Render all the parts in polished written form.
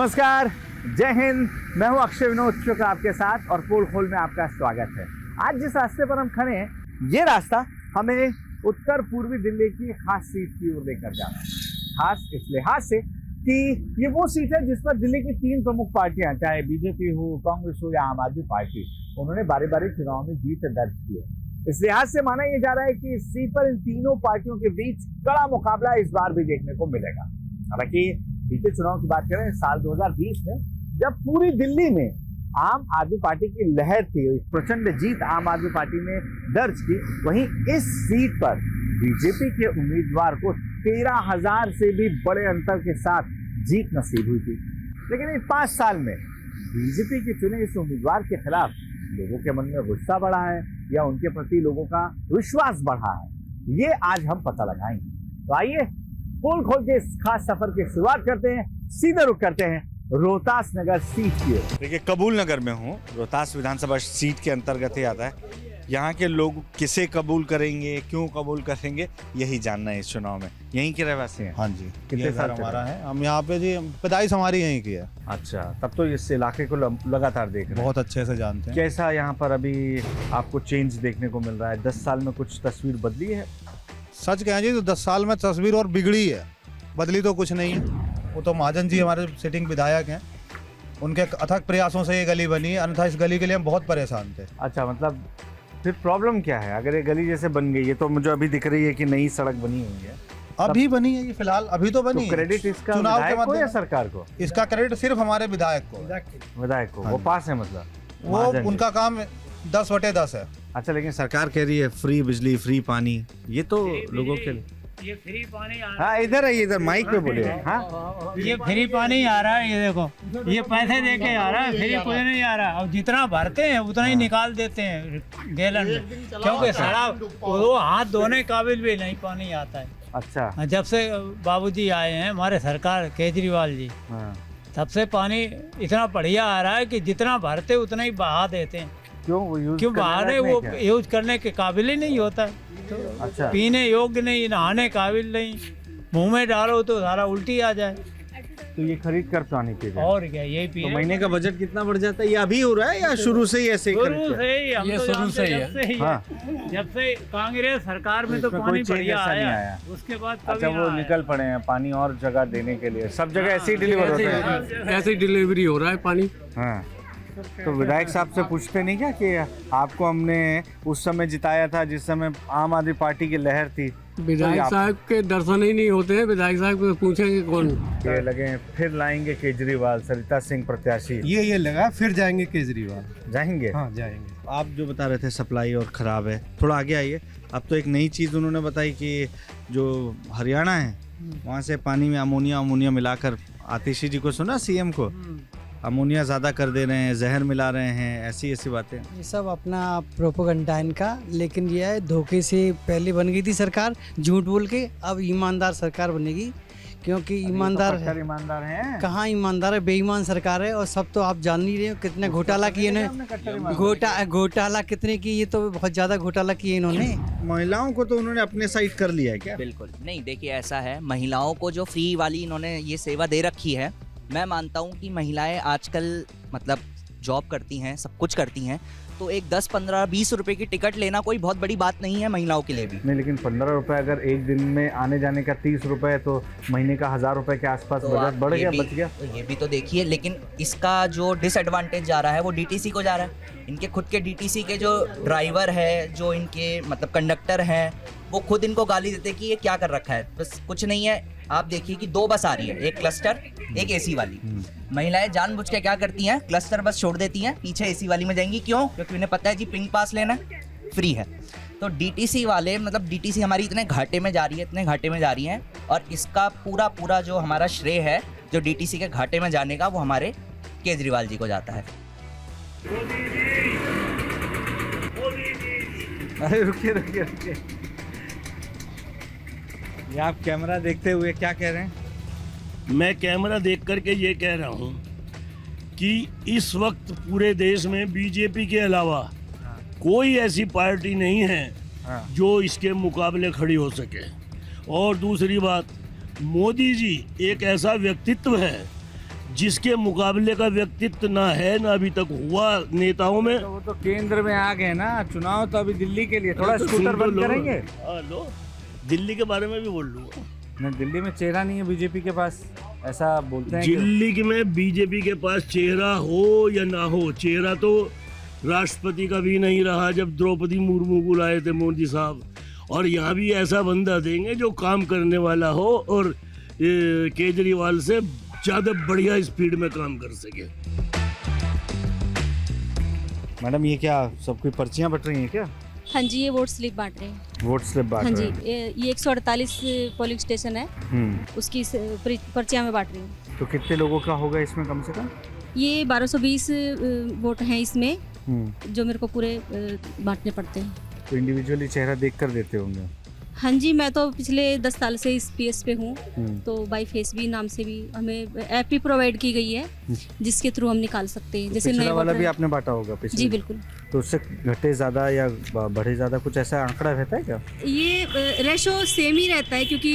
नमस्कार, जय हिंद। मैं हूं अक्षय विनोद शुक्ला आपके साथ और पोल खोल में आपका स्वागत है। आज जिस रास्ते पर हम खड़े हैं, ये रास्ता हमें उत्तर पूर्वी दिल्ली की खास सीट की ओर लेकर जाना है। खास इस लिहाज से कि ये वो सीट है जिस पर दिल्ली की तीन प्रमुख पार्टियां, चाहे बीजेपी हो, कांग्रेस हो या आम आदमी पार्टी, उन्होंने बारी बारी चुनाव में जीत दर्ज की है। इस लिहाज से माना यह जा रहा है कि इस सीट पर इन तीनों पार्टियों के बीच कड़ा मुकाबला इस बार भी देखने को मिलेगा। हालांकि बीते चुनाव की बात करें साल 2020 में, जब पूरी दिल्ली में आम आदमी पार्टी की लहर थी, प्रचंड जीत आम आदमी पार्टी ने दर्ज की, वहीं इस सीट पर बीजेपी के उम्मीदवार को 13,000 से भी बड़े अंतर के साथ जीत नसीब हुई थी। लेकिन इन 5 साल में बीजेपी के चुने इस उम्मीदवार के खिलाफ लोगों के मन में गुस्सा बढ़ा है या उनके प्रति लोगों का विश्वास बढ़ा है, ये आज हम पता लगाएंगे। तो आइए पोल खोल के इस खास सफर की शुरुआत करते हैं। सीधे रुक करते हैं रोहतास नगर सीट की ओर। देखिए, कबूल नगर में हूँ। रोहतास विधानसभा सीट के अंतर्गत ही आता है। यहाँ के लोग किसे कबूल करेंगे, क्यों कबूल करेंगे, यही जानना है इस चुनाव में। यहीं के रहवासी हैं? हाँ जी, कितने साल हमारा है। हम यहाँ पे जी पैदाइश हमारी यहीं की है। अच्छा, तब तो इस इलाके को लगातार देख रहे हैं। बहुत अच्छे से जानते हैं। कैसा यहाँ पर अभी आपको चेंज देखने को मिल रहा है? 10 साल में कुछ तस्वीर बदली है? सच कहें जी तो 10 साल में तस्वीर और बिगड़ी है, बदली तो कुछ नहीं है। वो तो महाजन जी हमारे सिटिंग विधायक हैं, उनके अथक प्रयासों से ये गली बनी है, अन्यथा इस गली के लिए हम बहुत परेशान थे। अच्छा, मतलब फिर प्रॉब्लम क्या है? अगर ये गली जैसे बन गई है, तो मुझे अभी दिख रही है कि नई सड़क बनी हुई है। अभी बनी है ये, फिलहाल अभी तो बनी है। क्रेडिट इसका चुनाव के विधायक को या मध्य सरकार को? इसका क्रेडिट सिर्फ हमारे विधायक को, विधायक को। वो पास है, मतलब वो उनका काम 10/10 है। अच्छा, लेकिन सरकार कह रही है फ्री बिजली, फ्री पानी, ये तो लोगों के लिए। ये फ्री पानी आ रहा हाँ, इधर है, इधर माइक पे बोलिए। हाँ, है, ये फ्री पानी आ रहा है। ये देखो, ये पैसे दे के आ रहा है, फ्री कुछ नहीं आ रहा। अब जितना भरते हैं उतना ही निकाल देते हैं गैलन में, क्योंकि सारा वो हाथ धोने काबिल भी नहीं पानी आता है। अच्छा। जब से बाबूजी आए हैं हमारे सरकार, केजरीवाल जी, हाँ। तब से पानी इतना बढ़िया आ रहा है कि जितना भरते उतना ही बहा देते हैं। क्यों बहा रहे? वो यूज करने के काबिल ही नहीं होता है। तो अच्छा। पीने योग्य नहीं, नहाने काबिल नहीं, मुंह में डालो तो सारा उल्टी आ जाए। तो ये खरीद कर पानी पी रहे हैं। और क्या, यही पी। तो महीने का बजट कितना बढ़ जाता है? ये अभी हो रहा है या शुरू से ही ऐसे ही? शुरू से ही, हम ये तो शुरू से ही है। जब से ही हाँ। जब से कांग्रेस सरकार में तो इसमें पानी कोई चेंज बढ़िया ऐसा नहीं आया, आया। उसके बाद अच्छा, कभी वो ना निकल पड़े हैं पानी और जगह देने के लिए। सब जगह ऐसे ही डिलीवर होते हैं। ऐसे ही डिलीवरी हो रहा है पानी। हाँ। तो विधायक साहब से पूछते नहीं क्या कि आपको हमने उस समय जिताया था जिस समय आम आदमी पार्टी की लहर थी? विधायक साहब के दर्शन ही नहीं होते हैं। विधायक साहब को पूछेंगे कौन? ये लगे फिर लाएंगे केजरीवाल, सरिता सिंह प्रत्याशी। ये लगा फिर जाएंगे केजरीवाल। जाएंगे? हाँ, जाएंगे। आप जो बता रहे थे सप्लाई और ख़राब है, थोड़ा आगे आइए। अब तो एक नई चीज़ उन्होंने बताई कि जो हरियाणा है वहाँ से पानी में अमोनिया मिलाकर, आतिशी जी को सुना, सीएम को, अमोनिया ज़्यादा कर दे रहे हैं, जहर मिला रहे हैं, ऐसी बातें। ये सब अपना प्रोपेगेंडा इनका। लेकिन ये है, धोखे से पहले बन गई थी सरकार, झूठ बोल के। अब ईमानदार सरकार बनेगी, क्योंकि ईमानदार है। ईमानदार हैं? कहाँ ईमानदार है, बेईमान सरकार है। और सब तो आप जान ही रहे हो कितने घोटाला किए इन्होंने। घोटाला कितने की, ये तो बहुत ज़्यादा घोटाला किए इन्होंने। महिलाओं को तो उन्होंने अपने साइड कर लिया है क्या? बिल्कुल नहीं। देखिए, ऐसा है, महिलाओं को जो फ्री वाली इन्होंने ये सेवा दे रखी है, मैं मानता हूँ कि महिलाएं आजकल मतलब जॉब करती हैं, सब कुछ करती हैं, तो एक 10, 15, 20 रुपए की टिकट लेना कोई बहुत बड़ी बात नहीं है महिलाओं के लिए भी। नहीं, लेकिन 15 रुपए अगर एक दिन में आने जाने का 30 रुपए, तो महीने का 1000 रुपए के आसपास तो बजट बढ़ गया, बच गया। तो ये भी तो देखिए, लेकिन इसका जो डिसएडवांटेज जा रहा है वो डीटीसी को जा रहा है। इनके खुद के डीटीसी के जो ड्राइवर है, जो इनके मतलब कंडक्टर हैं, वो खुद इनको गाली देते कि ये क्या कर रखा है। बस कुछ नहीं है, आप देखिए कि 2 बस आ रही है, एक क्लस्टर, एक एसी वाली। महिलाएं जानबूझ के क्या करती हैं, क्लस्टर बस छोड़ देती हैं, पीछे एसी वाली में जाएंगी। क्यों? क्योंकि उन्हें पता है जी पिंक पास लेना फ्री है। तो डीटीसी वाले, मतलब डीटीसी हमारी इतने घाटे में जा रही है, और इसका पूरा जो हमारा श्रेय है जो डीटीसी के घाटे में जाने का, वो हमारे केजरीवाल जी को जाता है। अरे रुकिए, ये आप कैमरा देखते हुए क्या कह रहे हैं? मैं कैमरा देख करके ये कह रहा हूँ कि इस वक्त पूरे देश में बीजेपी के अलावा कोई ऐसी पार्टी नहीं है जो इसके मुकाबले खड़ी हो सके। और दूसरी बात, मोदी जी एक ऐसा व्यक्तित्व है जिसके मुकाबले का व्यक्तित्व ना है ना अभी तक हुआ नेताओं में। तो वो तो केंद्र में आ गए ना, चुनाव तो अभी दिल्ली के लिए, थोड़ा तो स्कूटर सुन तो बंद लो। करेंगे। हाँ, लो दिल्ली के बारे में भी बोल लूँगा। ना, दिल्ली में चेहरा नहीं है बीजेपी के पास, ऐसा बोलते हैं कि दिल्ली में बीजेपी के पास चेहरा हो या ना हो, चेहरा तो राष्ट्रपति का भी नहीं रहा जब द्रौपदी मुर्मू को लाए थे मोदी साहब, और यहाँ भी ऐसा बंदा देंगे जो काम करने वाला हो और केजरीवाल से ज़्यादा बढ़िया स्पीड में काम कर सके। मैडम ये क्या सब कोई पर्चियाँ बट रही हैं क्या? हाँ जी, ये वोट स्लिप बांट रहे हैं। वोट स्लिप बांट हाँ जी, रहे हैं। ये 148 पोलिंग स्टेशन है, उसकी पर्चियाँ में बांट रही हूँ। तो कितने लोगों का होगा इसमें कम से कम? ये 1220 वोट हैं इसमें, जो मेरे को पूरे बांटने पड़ते हैं। तो इंडिविजुअली चेहरा देख कर देते होंगे? हाँ जी, मैं तो पिछले 10 साल से इस पीएस पे हूँ, तो बाई फेस भी नाम से भी हमें ऐप भी प्रोवाइड की गई है जिसके थ्रू हम निकाल सकते हैं। जैसे पिछला नए वाला वोटर- भी आपने बांटा होगा पिछले? जी बिल्कुल। तो उससे घटे ज़्यादा या बढ़े ज़्यादा कुछ ऐसा आंकड़ा रहता है क्या? ये रेशो सेम ही रहता है, क्योंकि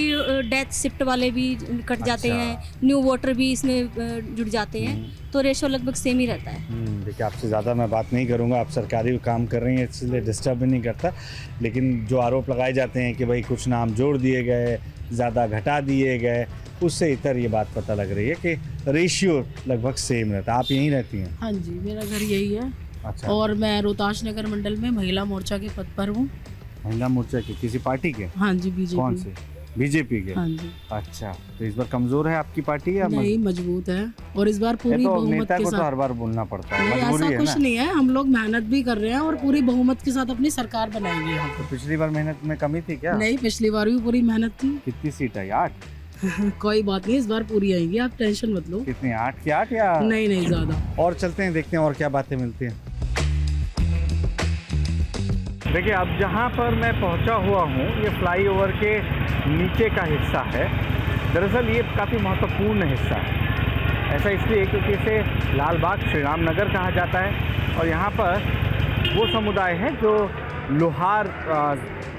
डेथ शिफ्ट वाले भी कट जाते हैं, न्यू वोटर भी इसमें जुड़ जाते हैं, तो रेशो लगभग सेम ही रहता है। देखिए, आपसे ज़्यादा मैं बात नहीं करूँगा, आप सरकारी काम कर रही हैं इसलिए डिस्टर्ब भी नहीं करता, लेकिन जो आरोप लगाए जाते हैं कि भाई कुछ नाम जोड़ दिए गए, ज़्यादा घटा दिए गए, उससे इतर ये बात पता लग रही है कि रेशियो लगभग सेम रहता है। आप यहीं रहती हैं? हाँ जी, मेरा घर यही है। अच्छा। और मैं रोहताश नगर मंडल में महिला मोर्चा के पद पर हूँ। महिला मोर्चा की किसी पार्टी के? हाँ जी, बीजेपी। कौन से? बीजेपी के? हाँ जी। अच्छा, तो इस बार कमजोर है आपकी पार्टी या नहीं, मजबूत है, और इस बार पूरी तो बहुमत नेता के को तो साथ। हर बार बोलना पड़ता है, नहीं, मजबूरी ऐसा है कुछ ना। नहीं है, हम लोग मेहनत भी कर रहे हैं और पूरी बहुमत के साथ अपनी सरकार बनाएंगे यहाँ तो पिछली बार मेहनत में कमी थी क्या? पर। नहीं, पिछली बार भी पूरी मेहनत थी। कितनी सीट आई? 8? कोई बात नहीं, इस बार पूरी आएंगी, आप टेंशन मत लो। कितनी? 8 की 8 या? नहीं, ज्यादा। और चलते हैं, देखते हैं और क्या बातें मिलती हैं। देखिए, अब जहाँ पर मैं पहुँचा हुआ हूँ ये फ्लाईओवर के नीचे का हिस्सा है। दरअसल ये काफ़ी महत्वपूर्ण हिस्सा है। ऐसा इसलिए क्योंकि इसे लाल बाग श्री राम नगर कहा जाता है, और यहाँ पर वो समुदाय है जो लोहार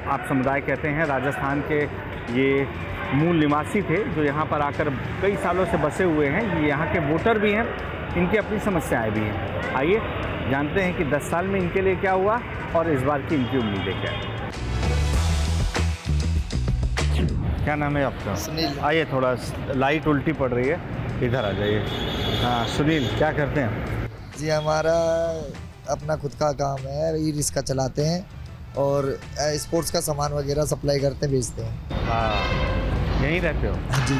आप समुदाय कहते हैं, राजस्थान के ये मूल निवासी थे जो यहाँ पर आकर कई सालों से बसे हुए हैं। ये यहाँ के वोटर भी हैं, इनकी अपनी समस्याएं भी हैं। आइए जानते हैं कि 10 साल में इनके लिए क्या हुआ और इस बार की इनकी उम्मीदें क्या है। क्या नाम है आपका? सुनील। आइए, थोड़ा लाइट उल्टी पड़ रही है, इधर आ जाइए। हाँ सुनील, क्या करते हैं? जी, हमारा अपना खुद का काम है, ई रिक्शा चलाते हैं और स्पोर्ट्स का सामान वगैरह सप्लाई करते हैं, बेचते हैं। हाँ, यहीं रहते हो? जी।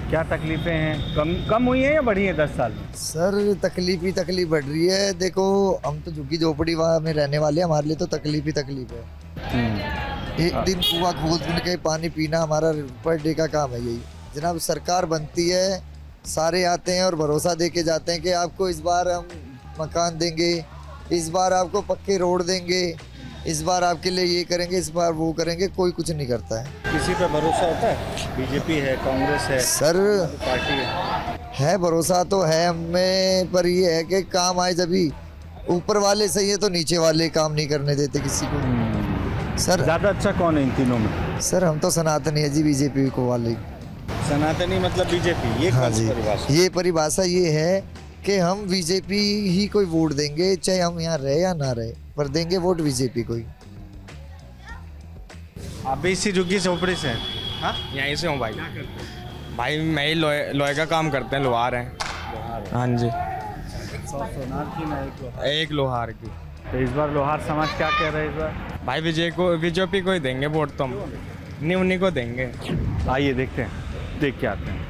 क्या तकलीफ़ें हैं? कम हुई हैं या बढ़ी हैं 10 साल में? सर, तकलीफ ही तकलीफ बढ़ रही है। देखो, हम तो झुग्गी झोपड़ी वहाँ में रहने वाले हैं, हमारे लिए तो तकलीफ ही तकलीफ है। एक दिन कुआं खोद के पानी पीना हमारा पर डे का काम है। यही जनाब, सरकार बनती है, सारे आते हैं और भरोसा दे के जाते हैं कि आपको इस बार हम मकान देंगे, इस बार आपको पक्के रोड देंगे, इस बार आपके लिए ये करेंगे, इस बार वो करेंगे। कोई कुछ नहीं करता है। किसी पे भरोसा होता है? बीजेपी है, कांग्रेस है, सर पार्टी है भरोसा तो है हमें, पर ये है कि काम आए जभी। ऊपर वाले सही है तो नीचे वाले काम नहीं करने देते किसी को। सर ज़्यादा अच्छा कौन है इन तीनों में? सर, हम तो सनातनी है जी, बीजेपी को वाले। सनातनी मतलब बीजेपी? ये हाँ कौन सी जी, परिभाषा? ये परिभाषा ये है कि हम बीजेपी ही कोई वोट देंगे, चाहे हम यहाँ रहे या ना रहे, पर देंगे वोट बीजेपी को ही। आप भी इसी झुग्गी झोपड़ी से हैं? हाँ, यहीं से हूँ भाई। भाई मैं ही लोहे का काम करते हैं, लोहार हैं। हाँ जी। सोनार की ना एक लोहार की। तो इस बार लोहार समाज क्या कह रहे हैं इस बार? भाई बीजेपी को ही देंगे वोट, तो हम नहीं उन्हीं को देंगे। आइए देखते हैं, देख के आते हैं।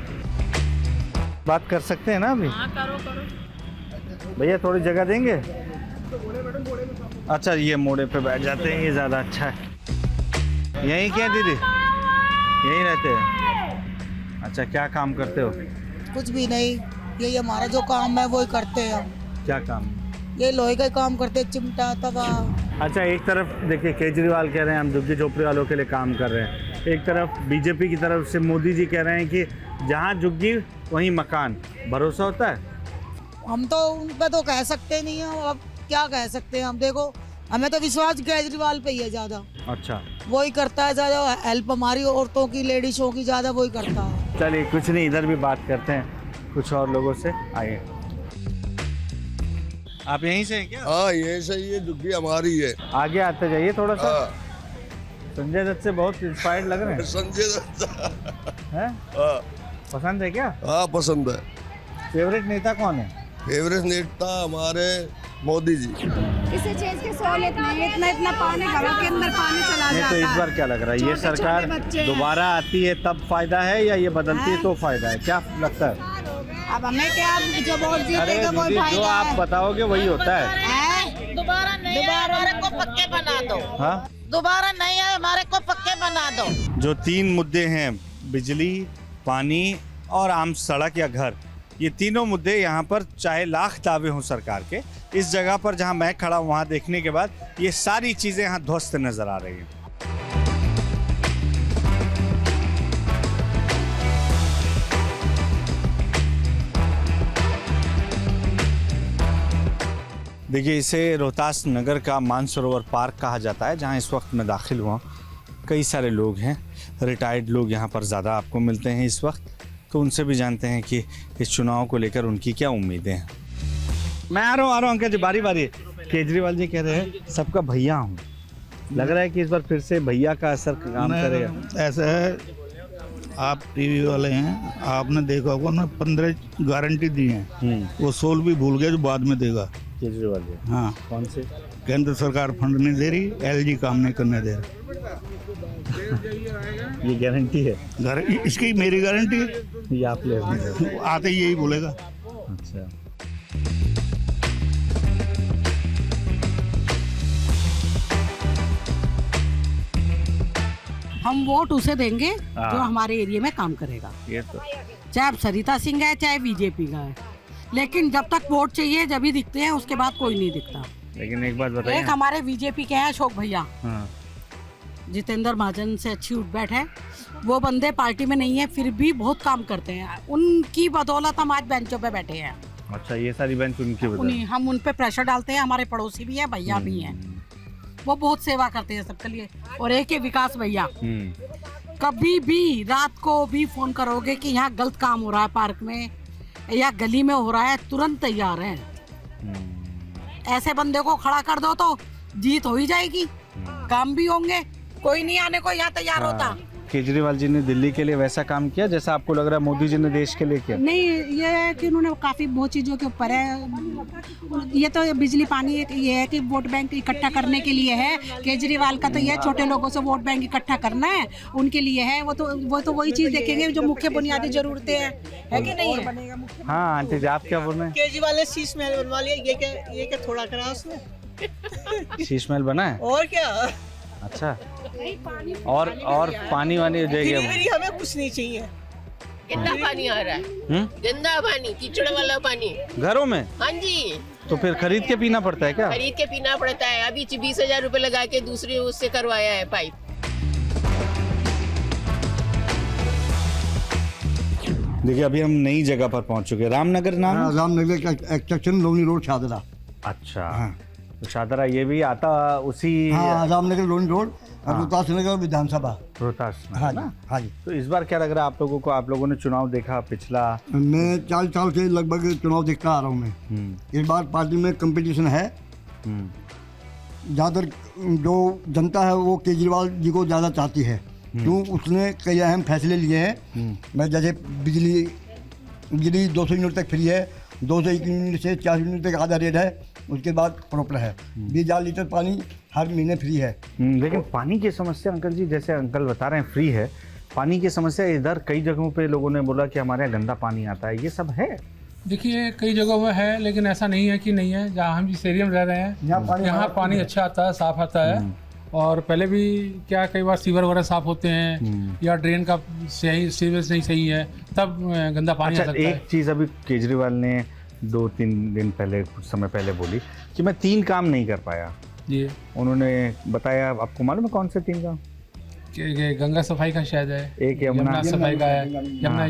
बात कर सकते हैं ना अभी? हाँ, करो। भैया थोड़ी जगह देंगे? अच्छा, ये मोड़े पे बैठ जाते हैं, ये ज़्यादा अच्छा है। यहीं क्या दीदी? यहीं रहते हैं? अच्छा, क्या काम करते हो? कुछ भी नहीं, यही हमारा जो काम है वो ही करते हैं हम। क्या काम? ये लोहे का काम करते हैं, चिमटा, तवा। अच्छा, एक तरफ देखिए केजरीवाल कह रहे हैं हम झुग्गी झोपड़ी वालों के लिए काम कर रहे हैं, एक तरफ बीजेपी की तरफ से मोदी जी कह रहे हैं कि जहाँ झुग्गी वहीं मकान। भरोसा होता है? हम तो उन पे तो कह सकते नहीं हैं, अब क्या कह सकते हैं हम। देखो, हमें तो विश्वास केजरीवाल पे ही है ज़्यादा। अच्छा, वो ही करता है ज़्यादा हेल्प, हमारी औरतों की, लेडीज़ों की ज़्यादा वो ही करता है। चलिए कुछ नहीं, इधर भी बात करते हैं। कुछ और लोगों से। आइए, आप यहीं से हैं क्या? हाँ ये सही है, झुग्गी हमारी है। आगे आते जाइए थोड़ा सा। संजय दत्त से बहुत इंस्पायर्ड लग रहे हैं। संजय दत्त हैं? पसंद है क्या? हाँ पसंद है। फेवरेट नेता कौन है? फेवरेट नेता हमारे मोदी जी। किसी चीज की सहूलियत नहीं है, इतना पानी घरों के अंदर पानी चला नहीं जाता तो है। इस बार क्या लग रहा है, ये छोटे सरकार छोटे बच्चे हैं। दोबारा आती है तब फायदा है या ये बदलती है तो फायदा है, क्या लगता है? अब हमें क्या, जो वोट अरे जीतेगा वो दीदी, जो फायदा आप है। बताओगे वही होता है। दोबारा नहीं, हमारे को पक्के बना दो। हाँ, दोबारा नहीं है, हमारे को पक्के बना दो। जो 3 मुद्दे हैं, बिजली, पानी और आम सड़क या घर, ये तीनों मुद्दे यहाँ पर चाहे लाख दावे हों सरकार के, इस जगह पर जहाँ मैं खड़ा हूँ वहाँ देखने के बाद ये सारी चीज़ें यहाँ ध्वस्त नजर आ रही हैं। देखिए, इसे रोहतास नगर का मानसरोवर पार्क कहा जाता है, जहाँ इस वक्त मैं दाखिल हुआ। कई सारे लोग हैं, रिटायर्ड लोग यहाँ पर ज़्यादा आपको मिलते हैं इस वक्त, तो उनसे भी जानते हैं कि इस चुनाव को लेकर उनकी क्या उम्मीदें हैं। मैं आ रहा हूँ अंकल जी, बारी बारी। केजरीवाल जी कह रहे हैं सबका भैया हूँ, लग रहा है कि इस बार फिर से भैया का असर काम करेगा। ऐसा है, आप टीवी वाले हैं, आपने देखा होगा ना 15 गारंटी दी हैं, वो 16 भी भूल गए जो बाद में देगा केजरीवाल जी। हाँ, कौन से? केंद्र सरकार फंड नहीं दे रही, एलजी काम नहीं करने दे रही। ये गारंटी है? इसकी मेरी गारंटी है, ये आप ले आते ही यही बोलेगा। अच्छा, हम वोट उसे देंगे जो हमारे एरिया में काम करेगा, ये तो चाहे सरिता सिंह है चाहे बीजेपी का है, लेकिन जब तक वोट चाहिए जब ही दिखते हैं, उसके बाद कोई नहीं दिखता। लेकिन एक बात बताइए, एक हमारे बीजेपी के हैं अशोक भैया, हाँ, जितेंद्र महाजन से अच्छी उठ बैठ है, वो बंदे पार्टी में नहीं है फिर भी बहुत काम करते हैं, उनकी बदौलत हम आज बेंचों पे बैठे हैं। अच्छा, ये सारी बेंच उनकी वजह। उन्हीं हम उन पे प्रेशर डालते हैं, हमारे पड़ोसी भी हैं, भैया भी हैं, वो बहुत सेवा करते हैं सबके लिए। और एक है विकास भैया, कभी भी रात को भी फोन करोगे कि यहाँ गलत काम हो रहा है पार्क में या गली में हो रहा है, तुरंत तैयार हैं। ऐसे बंदे को खड़ा कर दो तो जीत हो ही जाएगी, काम भी होंगे, कोई नहीं आने को यहाँ तैयार होता। केजरीवाल जी ने दिल्ली के लिए वैसा काम किया जैसा आपको लग रहा है मोदी जी ने देश के लिए किया? नहीं, ये है कि उन्होंने काफ़ी बहुत चीज़ों के ऊपर है। ये तो बिजली पानी ये है कि वोट बैंक इकट्ठा करने के लिए है, केजरीवाल का तो ये छोटे लोगों से वोट बैंक इकट्ठा करना है, उनके लिए है। वो तो वही चीज़ देखेंगे जो मुख्य बुनियादी जरूरतें हैं, है कि नहीं है? हाँ आंटी जी, आप क्या बोल रहे हैं? केजरीवाल ने शीश महल बनवा लिया, ये क्या थोड़ा करा उसने? शीश महल बना है? और क्या? अच्छा, और पानी वानी हो जाएगी? हमें कुछ नहीं चाहिए। गंदा पानी आ रहा है, गंदा पानी, कीचड़ वाला पानी घरों में। हाँ जी, तो फिर खरीद के पीना पड़ता है क्या? खरीद के पीना पड़ता है। अभी 20,000 रुपए लगा के दूसरे उससे करवाया है पाइप। देखिए, अभी हम नई जगह पर पहुंच चुके हैं। रामनगर नाम है? रामनगर का एक्सटेंशन लोनी रोड शादरा। अच्छा, तो शादरा ये भी आता उसी? हाँ, रामनगर लोनी रोड, रोहतास नगर विधानसभा, रोहतास। हाँ जी, हाँ जी। तो इस बार क्या लग रहा है आप लोगों को? आप लोगों ने चुनाव देखा पिछला? मैं 40 साल से लगभग चुनाव देखता आ रहा हूँ मैं। इस बार पार्टी में कंपटीशन है, ज़्यादातर जो जनता है वो केजरीवाल जी को ज़्यादा चाहती है, क्यों उसने कई अहम फैसले लिए हैं। मैं जैसे बिजली 200 यूनिट तक फ्री है, 201 यूनिट से 40 यूनिट तक आधा रेट है, उसके बाद प्रॉपर है, 20,000 लीटर पानी हर महीने फ्री है। लेकिन पानी की समस्या अंकल जी, जैसे अंकल बता रहे हैं फ्री है, पानी की समस्या इधर कई जगहों पे लोगों ने बोला कि हमारे यहाँ गंदा पानी आता है, ये सब है? देखिए, कई जगहों में है, लेकिन ऐसा नहीं है कि नहीं है। जहाँ हम जिस एरिया में रह रहे हैं यहाँ पानी अच्छा आता है, साफ आता है। और पहले भी क्या कई बार सीवर वगैरह साफ होते हैं या ड्रेन का सही सीवेज नहीं सही है, तब गंदा पानी आ सकता है। एक चीज़ अभी केजरीवाल ने 2-3 दिन पहले, कुछ समय पहले बोली कि मैं 3 काम नहीं कर पाया। जी, उन्होंने बताया, आपको मालूम है कौन से 3 काम? गंगा सफाई का शायद है, एक यमुना सफाई का है,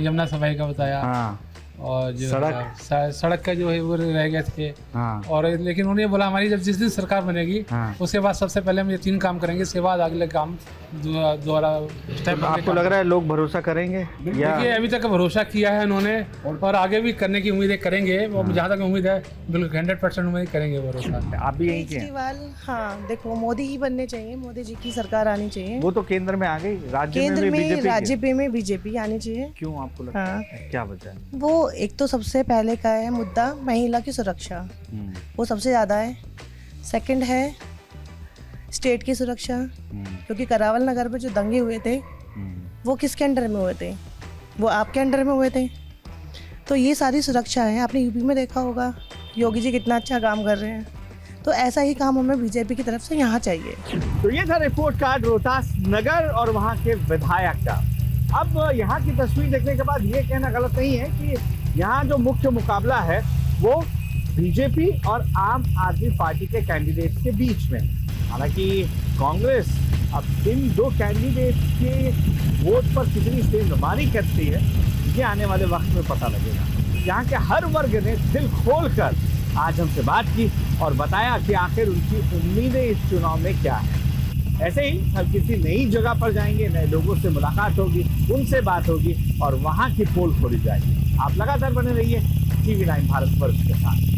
यमुना सफाई का बताया। हाँ, और जो सड़क का जो है वो रह गए थे। हाँ। और लेकिन उन्होंने बोला हमारी जब जिस दिन सरकार बनेगी उसके बाद सबसे पहले हम ये 3 काम करेंगे, उसके बाद अगले काम दोबारा स्टेप। आपको लग रहा है लोग भरोसा करेंगे? देखिए अभी तक भरोसा किया है उन्होंने और आगे भी करने की उम्मीदें करेंगे। वो जहाँ तक उम्मीद है बिल्कुल 100% उम्मीद करेंगे भरोसा। आप भी यही के? हाँ देखो मोदी ही बनने चाहिए, मोदी जी की सरकार आनी चाहिए। वो तो केंद्र में आ गई, केंद्र में राज्य में बीजेपी आनी चाहिए। क्यों आपको लगता है, क्या वजह है? वो एक तो सबसे पहले का है मुद्दा महिला की सुरक्षा, वो सबसे ज़्यादा है। सेकंड है स्टेट की सुरक्षा, क्योंकि करावल नगर में जो दंगे हुए थे वो किसके अंडर में हुए थे? वो आपके अंडर में हुए थे। तो ये सारी सुरक्षा है। आपने यूपी में देखा होगा योगी जी कितना अच्छा काम कर रहे हैं, तो ऐसा ही काम हमें बीजेपी की तरफ से यहाँ चाहिए। तो ये था रिपोर्ट कार्ड रोहतास नगर और वहाँ के विधायक का। अब यहाँ की तस्वीर देखने के बाद ये कहना गलत नहीं है कि यहाँ जो मुख्य मुकाबला है वो बीजेपी और आम आदमी पार्टी के कैंडिडेट के बीच में। हालांकि कांग्रेस अब इन दो कैंडिडेट के वोट पर कितनी सेंधमारी करती है ये आने वाले वक्त में पता लगेगा। यहाँ के हर वर्ग ने दिल खोलकर आज हमसे बात की और बताया कि आखिर उनकी उम्मीदें इस चुनाव में क्या है। ऐसे ही हम किसी नई जगह पर जाएंगे, नए लोगों से मुलाकात होगी, उनसे बात होगी और वहाँ की पोल खोली जाएगी। आप लगातार बने रहिए TV9 भारतवर्ष के साथ।